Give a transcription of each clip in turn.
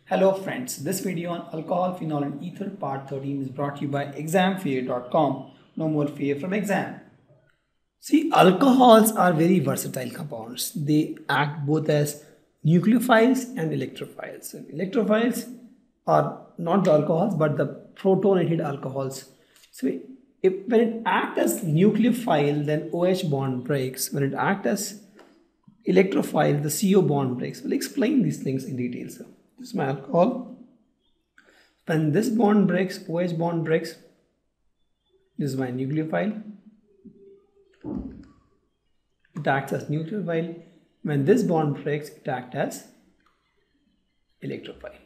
Hello friends, this video on alcohol, phenol and ether part 13 is brought to you by examfear.com. No more fear from exam. See, alcohols are very versatile compounds. They act both as nucleophiles and electrophiles. So electrophiles are not the alcohols but the protonated alcohols. So when it acts as nucleophile, then OH bond breaks. When it acts as electrophile, the CO bond breaks. We'll explain these things in detail. So this is my alcohol. When this bond breaks, OH bond breaks. This is my nucleophile. It acts as nucleophile. When this bond breaks, it acts as electrophile.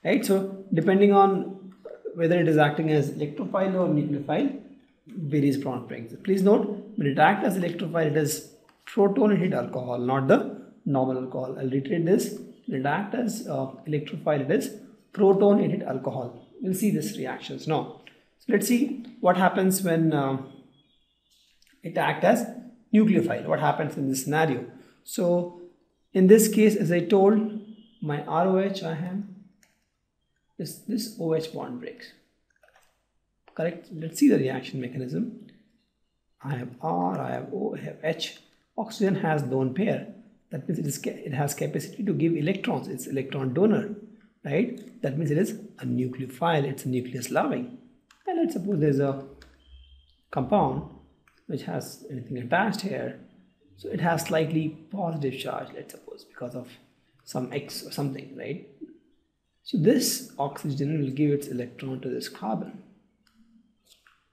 Right? So depending on whether it is acting as electrophile or nucleophile, various bond breaks. Please note, when it acts as electrophile, it is protonated alcohol, not the normal alcohol. I'll reiterate this. When it acts as electrophile, it is protonated alcohol. We'll see these reactions now. So let's see what happens when it acts as nucleophile. What happens in this scenario? So in this case, as I told, my ROH I have this OH bond breaks. Correct? Let's see the reaction mechanism. I have R, I have O, I have H. Oxygen has lone pair. That means it has capacity to give electrons. It's electron donor, right? That means it is a nucleophile. It's a nucleus loving. And let's suppose there's a compound which has anything attached here. So it has slightly positive charge, let's suppose, because of some X or something, right? So this oxygen will give its electron to this carbon.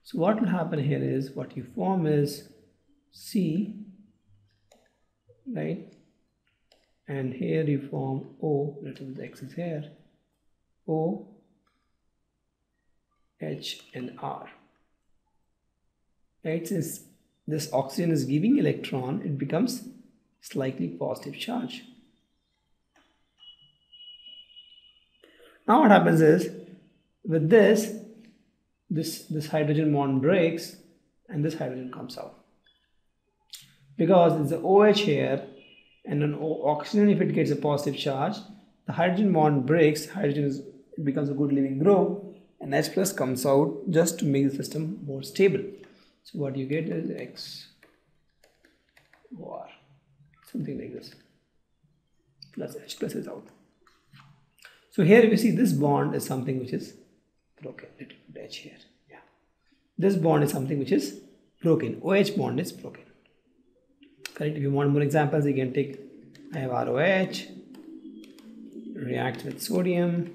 So what will happen here is, what you form is C, right? And here you form O, let's suppose X is here, O, H and R. Right? Since this oxygen is giving electron, it becomes slightly positive charge. Now what happens is, with this hydrogen bond breaks and this hydrogen comes out. Because it's the OH here and an oxygen, if it gets a positive charge, the hydrogen bond breaks, it becomes a good living group, and H plus comes out just to make the system more stable. So what you get is X or something like this, plus H plus is out. So here you see this bond is something which is broken. Let me put H here. Yeah. This bond is something which is broken. OH bond is broken. Correct? If you want more examples, you can take, I have ROH, react with sodium,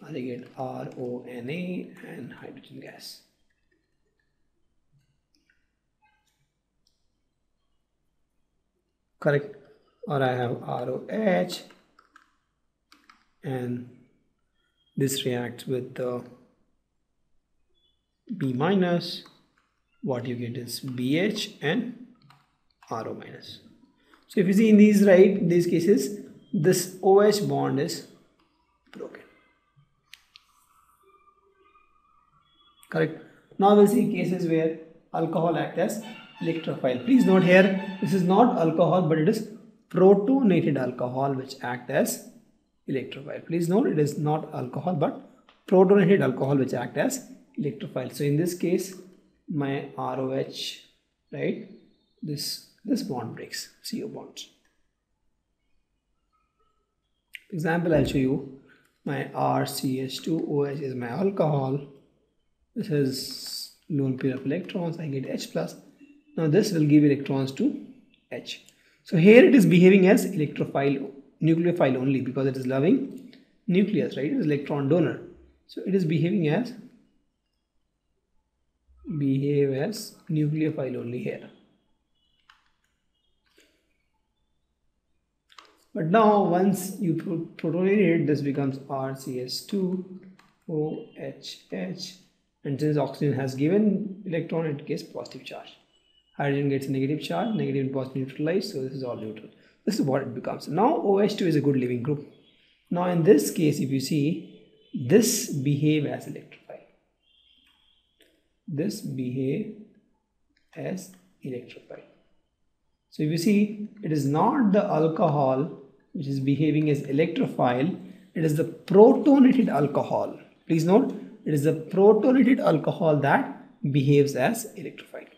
I get RONA and hydrogen gas. Correct? Or I have ROH and this reacts with the B minus. What you get is BH and RO minus. So if you see in these cases, this OH bond is broken. Correct? Now we'll see cases where alcohol acts as electrophile. Please note here, this is not alcohol but it is protonated alcohol which acts as electrophile. Please note, it is not alcohol but protonated alcohol which acts as electrophile. So in this case, my ROH, right, this bond breaks, CO bonds. Example, I'll show you. My RCH2OH is my alcohol. This is lone pair of electrons. I get H plus. Now this will give electrons to H. So here it is behaving as electrophile, nucleophile only, because it is loving nucleus, right? It is electron donor. So it is behaving as nucleophile only here. But now once you protonate it, this becomes RCH2OHH, and since oxygen has given electron, it gets positive charge. Hydrogen gets a negative charge, negative and positive neutralized, so this is all neutral. This is what it becomes. Now OH2 is a good living group. Now in this case, if you see, this behave as electrophile. This behave as electrophile. So if you see, it is not the alcohol which is behaving as electrophile, It is the protonated alcohol. Please note, it is the protonated alcohol that behaves as electrophile.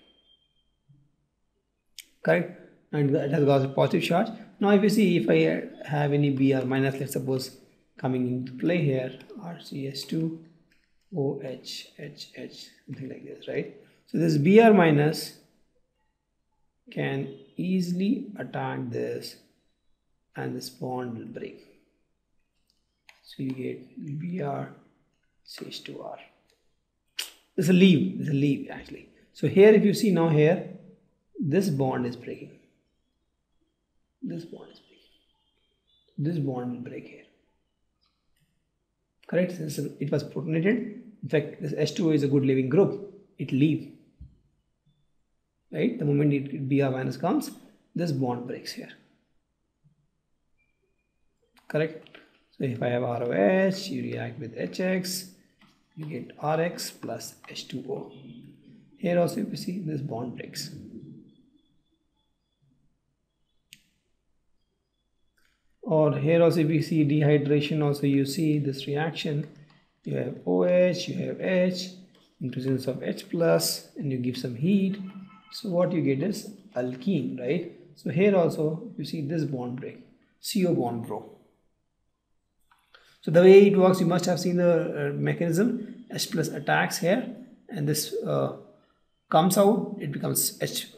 Correct? And it has got a positive charge. Now if you see, if I have any Br minus, let's suppose coming into play here, RCS2 OH HH, something like this, right? So this Br minus can easily attack this and this bond will break. So you get Br CH2R. There's a leave actually. So here if you see now here, this bond is breaking. This bond is breaking. This bond will break here. Correct? Since it was protonated, in fact this H2O is a good leaving group. It leaves. Right? The moment Br minus comes, this bond breaks here. Correct? So if I have ROH, you react with HX, you get RX plus H2O. Here also if you see, this bond breaks. Or here also if you see dehydration, also you see this reaction. You have OH, you have H, in presence of H plus, and you give some heat. So what you get is alkene, right? So here also you see this bond break, CO bond bro. So the way it works, you must have seen the mechanism. H plus attacks here, and this comes out, it becomes H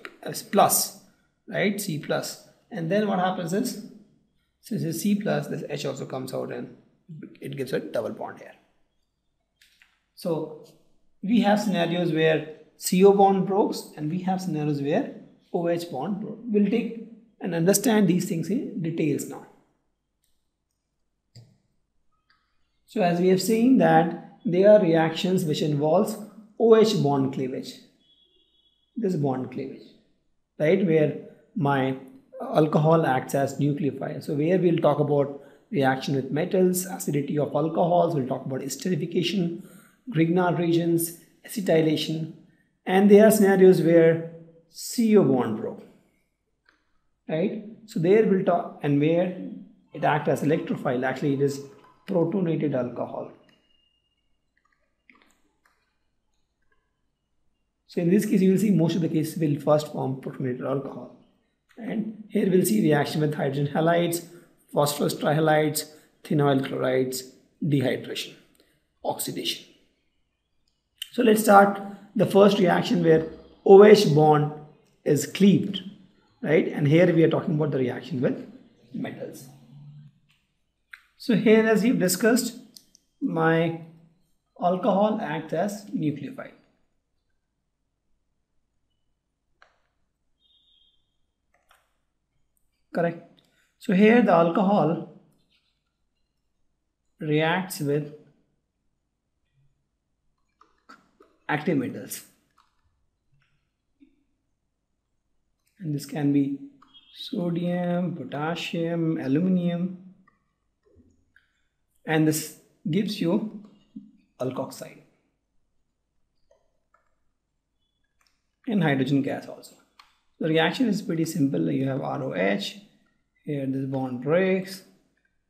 plus, right? C plus. And then what happens is, since it's C plus, this H also comes out and it gives a double bond here. So we have scenarios where CO bond breaks and we have scenarios where OH bond broke. We'll take and understand these things in details now. So as we have seen that there are reactions which involves OH bond cleavage. This bond cleavage, right, where my alcohol acts as nucleophile. So where we'll talk about reaction with metals, acidity of alcohols, we'll talk about esterification, Grignard reagents, acetylation, and there are scenarios where CO bond broke, right? So there we'll talk, and where it acts as electrophile, actually it is protonated alcohol. So in this case you will see most of the cases will first form protonated alcohol. And here we'll see reaction with hydrogen halides, phosphorus trihalides, phenol chlorides, dehydration, oxidation. So let's start the first reaction where OH bond is cleaved, right? And here we are talking about the reaction with metals. So here, as we've discussed, my alcohol acts as nucleophile. Correct. So here the alcohol reacts with active metals, and this can be sodium, potassium, aluminium, and this gives you alkoxide and hydrogen gas also. The reaction is pretty simple. You have ROH, here this bond breaks,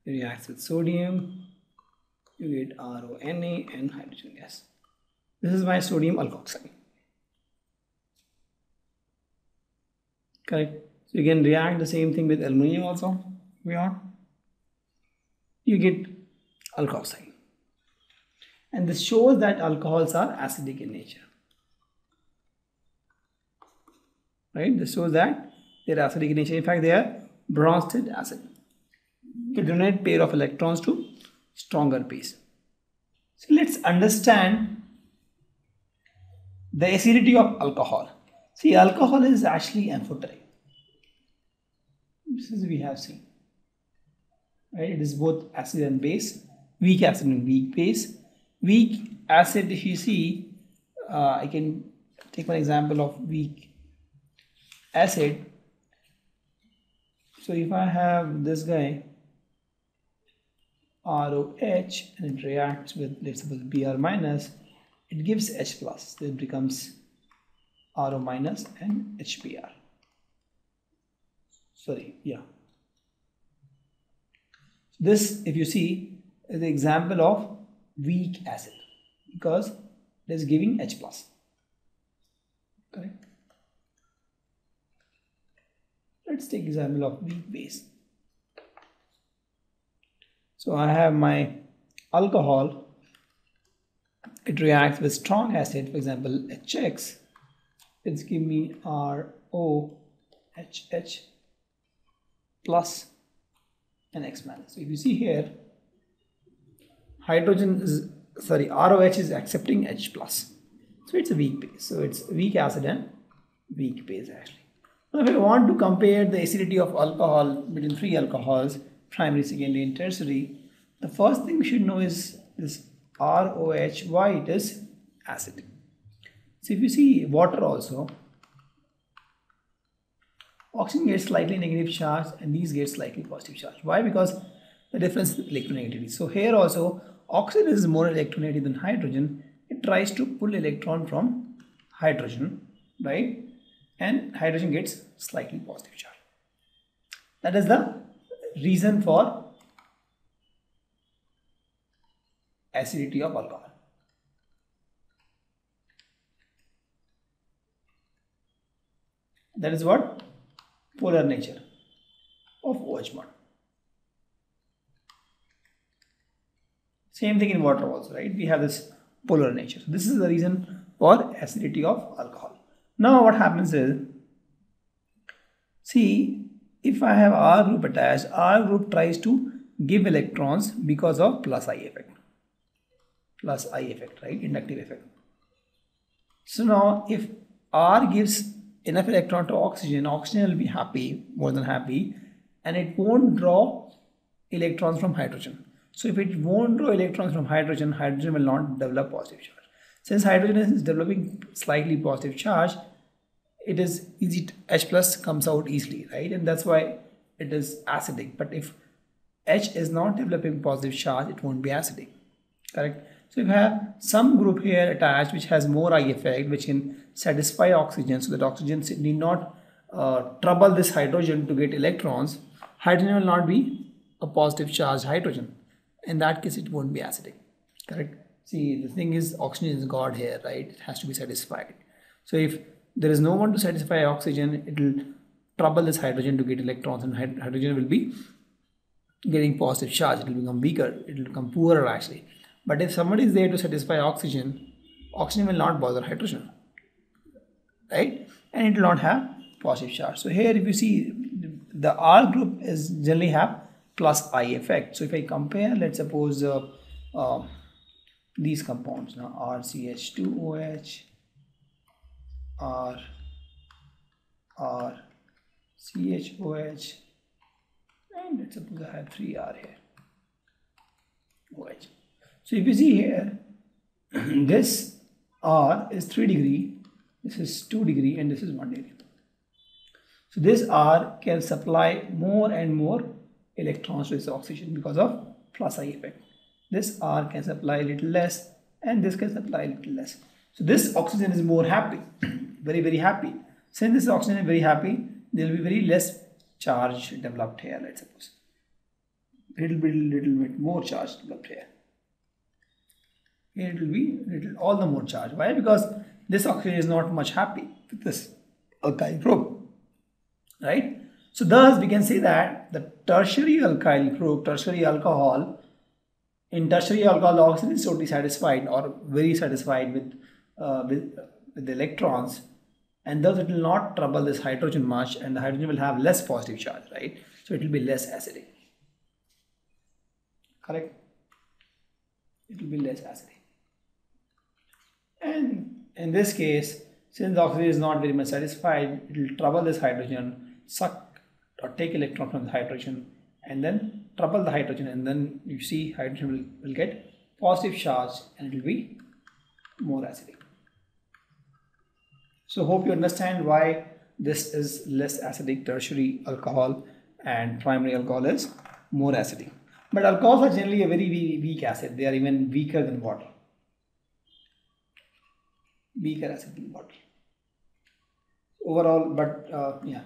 it reacts with sodium, you get RONA and hydrogen gas. This is my sodium alkoxide. Correct. So you can react the same thing with aluminium also. You get alkoxide. And this shows that alcohols are acidic in nature. Right? This shows that they are acidic in nature. In fact, they are Bronsted acid. They donate pair of electrons to stronger base. So let's understand the acidity of alcohol. See, alcohol is actually amphoteric. This is we have seen. Right? It is both acid and base. Weak acid and weak base. Weak acid, if you see, I can take one example of weak acid. So if I have this guy ROH and it reacts with, let's suppose, Br minus, it gives H plus, so it becomes RO minus and HBr. Sorry, yeah. This, if you see, is the example of weak acid because it is giving H plus. Correct. Let's take example of weak base. So I have my alcohol. It reacts with strong acid, for example HX. It's give me ROHH plus and X minus. So if you see here, ROH is accepting H plus. So it's a weak base. So it's weak acid and weak base actually. Now if I want to compare the acidity of alcohol between three alcohols, primary, secondary and tertiary, the first thing we should know is this ROH, why it is acid. So if you see water also, oxygen gets slightly negative charge and these get slightly positive charge. Why? Because the difference in electronegativity. So here also oxygen is more electronegative than hydrogen. It tries to pull electron from hydrogen, right? And hydrogen gets slightly positive charge. That is the reason for acidity of alcohol. That is what? Polar nature of OH bond. Same thing in water also, right? We have this polar nature. So this is the reason for acidity of alcohol. Now what happens is, see, if I have R group attached, R group tries to give electrons because of plus I effect. Plus I effect, right? Inductive effect. So now if R gives enough electron to oxygen, oxygen will be happy, more than happy, and it won't draw electrons from hydrogen. So if it won't draw electrons from hydrogen, hydrogen will not develop positive charge. Since hydrogen is developing slightly positive charge, it is easy, H plus comes out easily, right? And that's why it is acidic. But if H is not developing positive charge, it won't be acidic, correct? So if you have some group here attached which has more I effect, which can satisfy oxygen, so that oxygen need not trouble this hydrogen to get electrons, hydrogen will not be a positive charged hydrogen. In that case, it won't be acidic, correct? See, the thing is, oxygen is God here, right? It has to be satisfied. So if there is no one to satisfy oxygen, it will trouble this hydrogen to get electrons, and hydrogen will be getting positive charge. It will become weaker, it will become poorer actually. But if somebody is there to satisfy oxygen, oxygen will not bother hydrogen, right? And it will not have positive charge. So here if you see, the R group is generally have plus I effect. So if I compare, let's suppose these compounds now, RCH2OH, RCHOH, and let's suppose I have 3R here, OH. So if you see here, this R is 3 degree, this is 2 degree, and this is 1 degree. So this R can supply more and more electrons to this oxygen because of plus I effect. This R can supply a little less, and this can supply a little less. So this oxygen is more happy, very, very happy. Since this oxygen is very happy, there will be very less charge developed here, let's suppose. Little bit more charge developed here. Here it will be all the more charge. Why? Because this oxygen is not much happy with this alkyl group, right? So thus we can say that the tertiary alkyl group, tertiary alcohol, in tertiary alcohol the oxygen is totally satisfied or very satisfied with the electrons, and thus it will not trouble this hydrogen much, and the hydrogen will have less positive charge, right? So it will be less acidic, correct? It will be less acidic. And in this case, since the oxygen is not very much satisfied, it will trouble this hydrogen, suck or take electron from the hydrogen, and then trouble the hydrogen, and then you see hydrogen will get positive charge and it will be more acidic. So hope you understand why this is less acidic tertiary alcohol and primary alcohol is more acidic. But alcohols are generally a very weak acid. They are even weaker than water. Weaker acid than water. Overall, but yeah.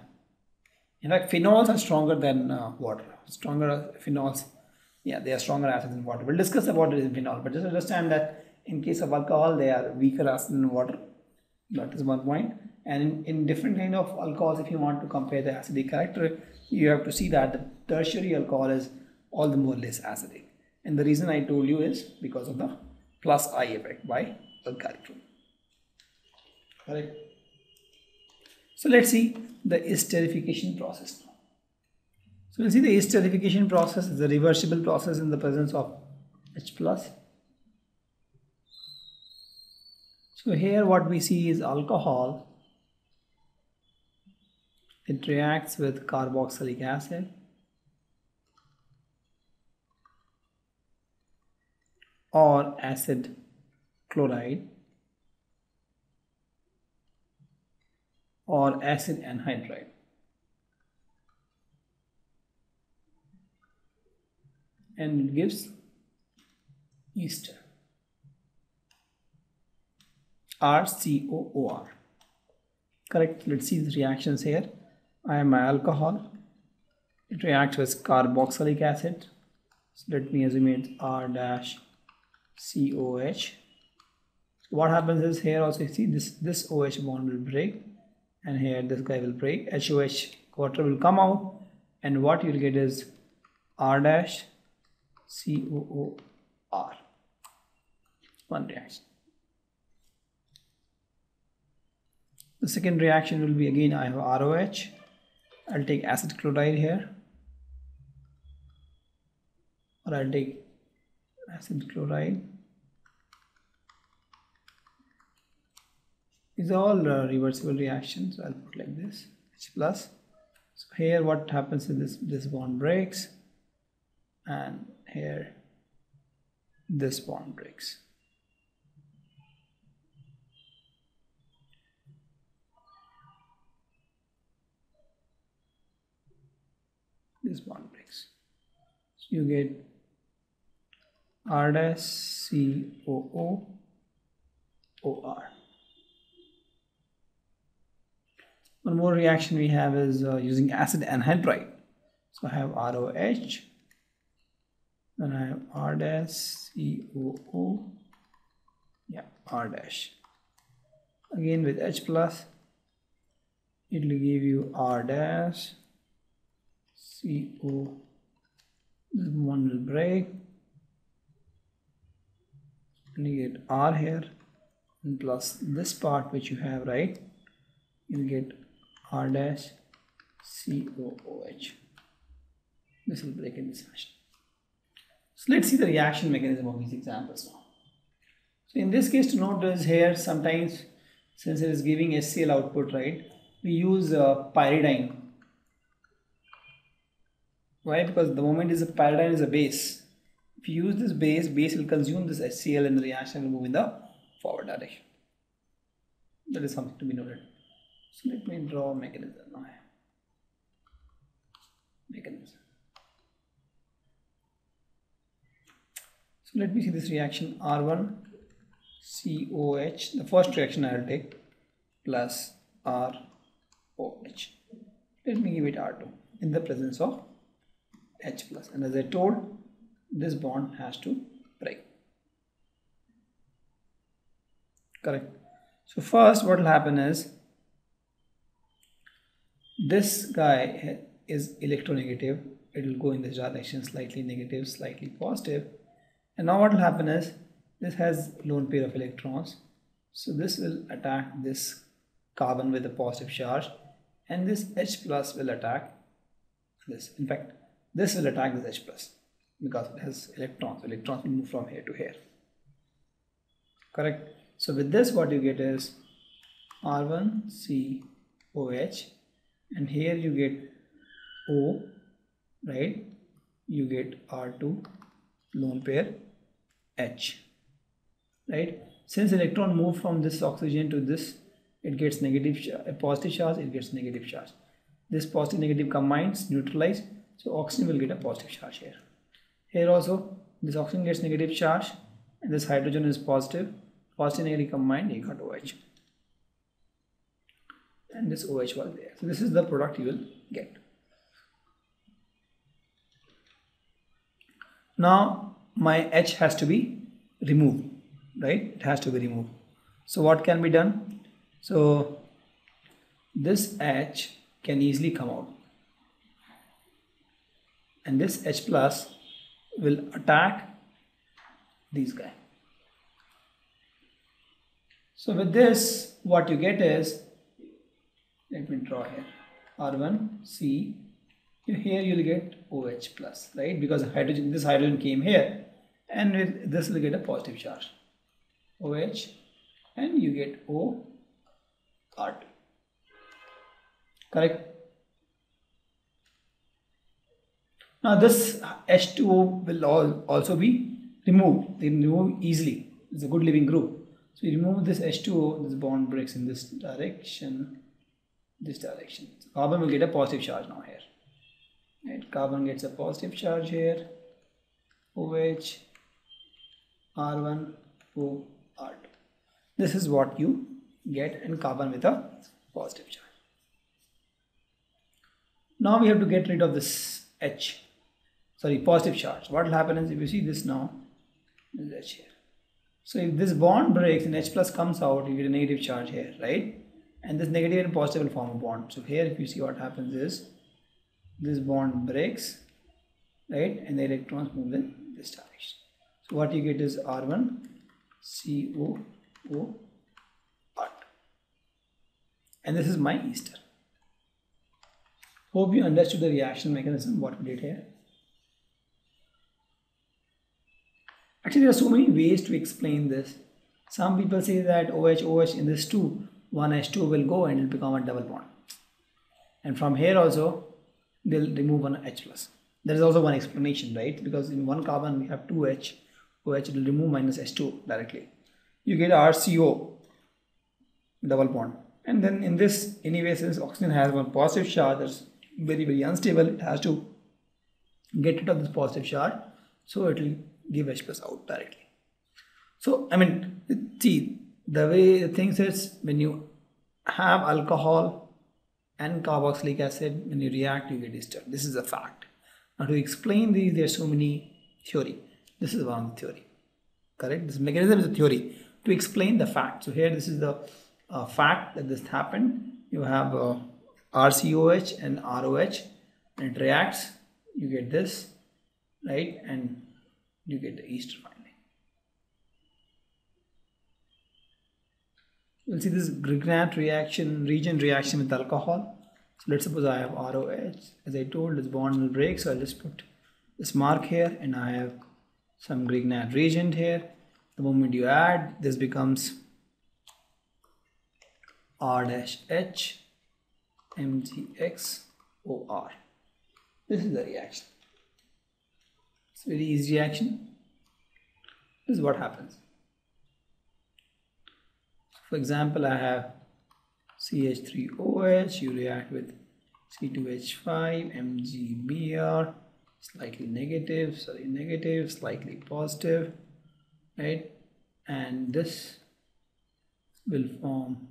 In fact, phenols are stronger than water. Stronger phenols Yeah, they are stronger acids in water. We'll discuss about it in phenol, but just understand that in case of alcohol, they are weaker acids in water. That is one point. And in different kind of alcohols, if you want to compare the acidic character, you have to see that the tertiary alcohol is all the more less acidic. And the reason I told you is because of the plus I effect by alkali group. Correct. So let's see the esterification process now. So we'll see the esterification process is a reversible process in the presence of H plus. So here what we see is alcohol. It reacts with carboxylic acid or acid chloride or acid anhydride. And it gives ester. RCOOR. Correct. Let's see the reactions here. I am my alcohol. It reacts with carboxylic acid. So let me assume it's R dash COH. What happens is here also you see this OH bond will break, and here this guy will break. HOH water will come out, and what you'll get is R dash COOR. One reaction. The second reaction will be again I have ROH. I'll take acid chloride here, or I'll take acid chloride. These are all reversible reactions. So I'll put like this H plus. So here what happens is this bond breaks, and here this bond breaks. This bond breaks. So you get R dash COOOR. One more reaction we have is using acid anhydride. So I have ROH, then I have R dash COO, yeah, R dash. Again with H plus, it will give you R dash CO. This one will break, and you get R here, and plus this part which you have, right, you get R dash COOH. This will break in this fashion. So let's see the reaction mechanism of these examples now. So in this case, to note is here sometimes since it is giving HCl output, right, we use pyridine. Why? Because the moment is a pyridine is a base. If you use this base will consume this HCl and the reaction will move in the forward direction. That is something to be noted. So let me draw a mechanism now. So let me see this reaction R1 COH. The first reaction I will take plus ROH. Let me give it R2 in the presence of H plus, and as I told, this bond has to break. Correct. So first what will happen is this guy is electronegative. It will go in this direction, slightly negative, slightly positive. And now what will happen is this has lone pair of electrons. So this will attack this carbon with a positive charge, and this H plus will attack this. In fact, this will attack this H plus because it has electrons. Electrons will move from here to here. Correct. So with this what you get is R1 COH, and here you get O, right? You get R2 lone pair H, right? Since electron move from this oxygen to this, it gets a positive charge, it gets negative charge. This positive negative combines, neutralize, so oxygen will get a positive charge here. Here also this oxygen gets negative charge, and this hydrogen is positive. Positive negative combined, you got OH, and this OH was there. So this is the product you will get. Now my H has to be removed, right? It has to be removed. So what can be done? So this H can easily come out, and this H plus will attack these guys. So with this, what you get is, let me draw here, R1 C. Here you will get OH plus, right? Because hydrogen, this hydrogen came here, and with this will get a positive charge, OH, and you get O R2. Correct? Now this H2O will also be removed. They remove easily. It's a good living group. So you remove this H2O, this bond breaks in this direction, So carbon will get a positive charge now here. Right? Carbon gets a positive charge here, OH, R1, O, R2. This is what you get in carbon with a positive charge. Now we have to get rid of this positive charge. What will happen is, if you see this now, this is H here. So if this bond breaks and H plus comes out, you get a negative charge here, right? And this negative and positive will form a bond. So here, if you see, what happens is, this bond breaks, right? And the electrons move in this direction. So what you get is R1 COO R2. And this is my ester. Hope you understood the reaction mechanism, what we did here. Actually, there are so many ways to explain this. Some people say that OH in this 2, one H2 will go and it will become a double bond. And from here also, they'll remove one H plus. There is also one explanation, right? Because in one carbon we have 2H, OH will remove minus H2 directly. You get RCO, double bond. And then in this, anyway, since oxygen has one positive charge that's very, very unstable, it has to get rid of this positive charge. So it will give H plus out directly. So, I mean, see, the way the thing is, when you have alcohol and carboxylic acid, when you react, you get ester. This is a fact. Now, to explain these, there are so many theory. This is one theory, correct? This mechanism is a theory to explain the fact. So here, this is the fact that this happened. You have RCOH and ROH, and it reacts. You get this, right? And you get the ester finally. We'll see this Grignard reaction, Reagent reaction with alcohol. So let's suppose I have ROH. As I told, this bond will break. So I'll just put this mark here, and I have some Grignard reagent here. The moment you add, this becomes R-H MgXOR. This is the reaction. It's a very easy reaction. This is what happens. For example, I have CH3OH, you react with C2H5, MgBr, slightly negative, slightly positive, right? And this will form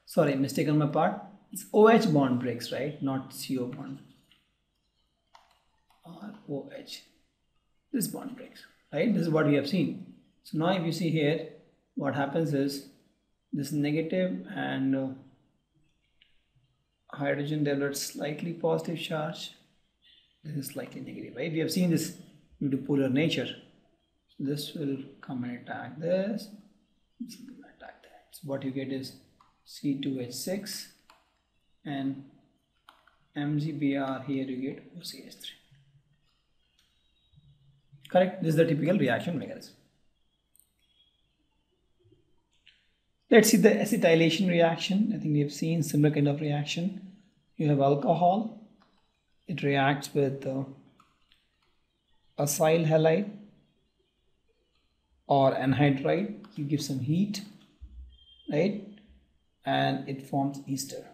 sorry, mistake on my part. It's OH bond breaks, right? Not CO bond. ROH. This bond breaks, right? This is what we have seen. So now if you see here, what happens is this negative and hydrogen develops slightly positive charge. This is slightly negative, right? We have seen this due to polar nature. So this will come and attack this. This will come and attack that. So what you get is C2H6 and MgBr. Here you get OCH3. Correct? This is the typical reaction mechanism. Let's see the acetylation reaction. I think we have seen similar kind of reaction. You have alcohol. It reacts with acyl halide or anhydride. You give some heat, right? And it forms ester.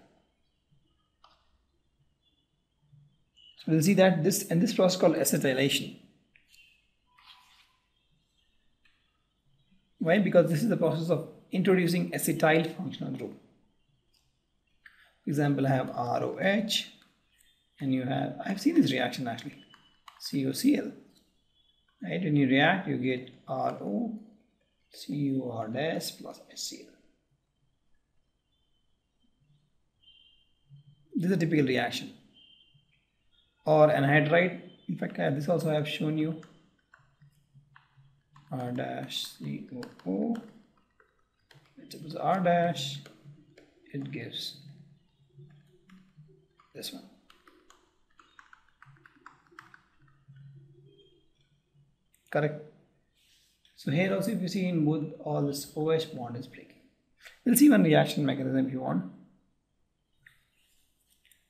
So we'll see that this process called acetylation. Why? Because this is the process of introducing acetyl functional group. example, I have ROH, and you have, I've seen this reaction actually, COCl. Right? When you react, you get RO, CuR dash plus HCl. This is a typical reaction. Or anhydride. In fact, this also I have shown you. R dash COO. Suppose R dash, it gives this one. Correct. So here also, if you see in both, all this OH bond is breaking. We'll see one reaction mechanism if you want.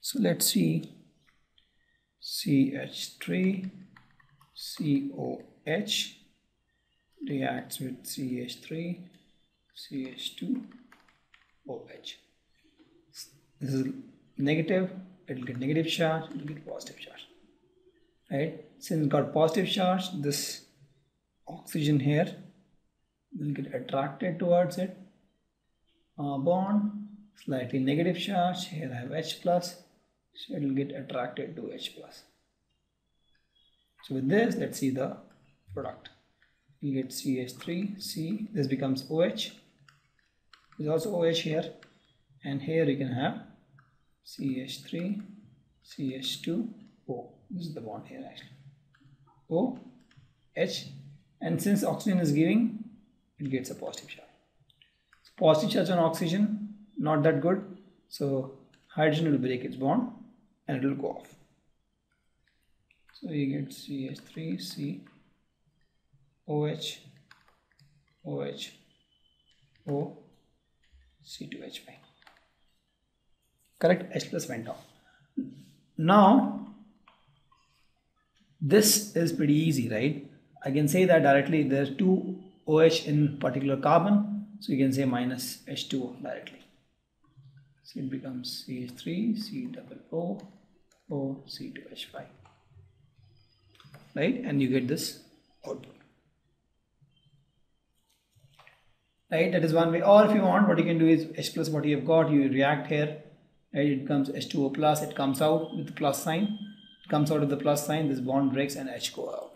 So let's see CH3 COH reacts with CH3 CH2 OH. This is negative, it will get negative charge, it will get positive charge. Right? Since it got positive charge, this oxygen here will get attracted towards it. Bond, slightly negative charge, here I have H plus, so it will get attracted to H plus. So with this, let's see the product. You get CH3, C, this becomes OH. There's also OH here, and here you can have CH3, CH2, O. This is the bond here actually. O, H, and since oxygen is giving, it gets a positive charge. So positive charge on oxygen, not that good. So hydrogen will break its bond and it will go off. So you get CH3, C, OH, OH, O, C2H5. Correct? H plus went off. Now, this is pretty easy, right? I can say that directly. There's two OH in particular carbon, so you can say minus H2O directly. So it becomes CH3, C double O, O, C2H5. Right? And you get this output. Right? That is one way. Or if you want, what you can do is H plus what you have got, you react here. Right? It becomes H2O plus, it comes out with the plus sign. It comes out with the plus sign, this bond breaks and H goes out.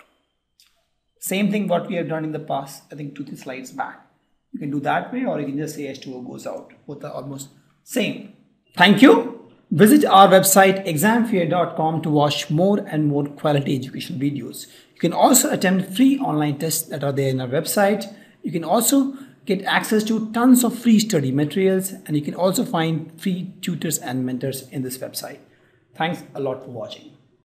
Same thing what we have done in the past, I think 2-3 slides back. You can do that way, or you can just say H2O goes out. Both are almost same. Thank you. Visit our website examfear.com to watch more and more quality education videos. You can also attempt free online tests that are there in our website. You can also get access to tons of free study materials, and you can also find free tutors and mentors in this website. Thanks a lot for watching.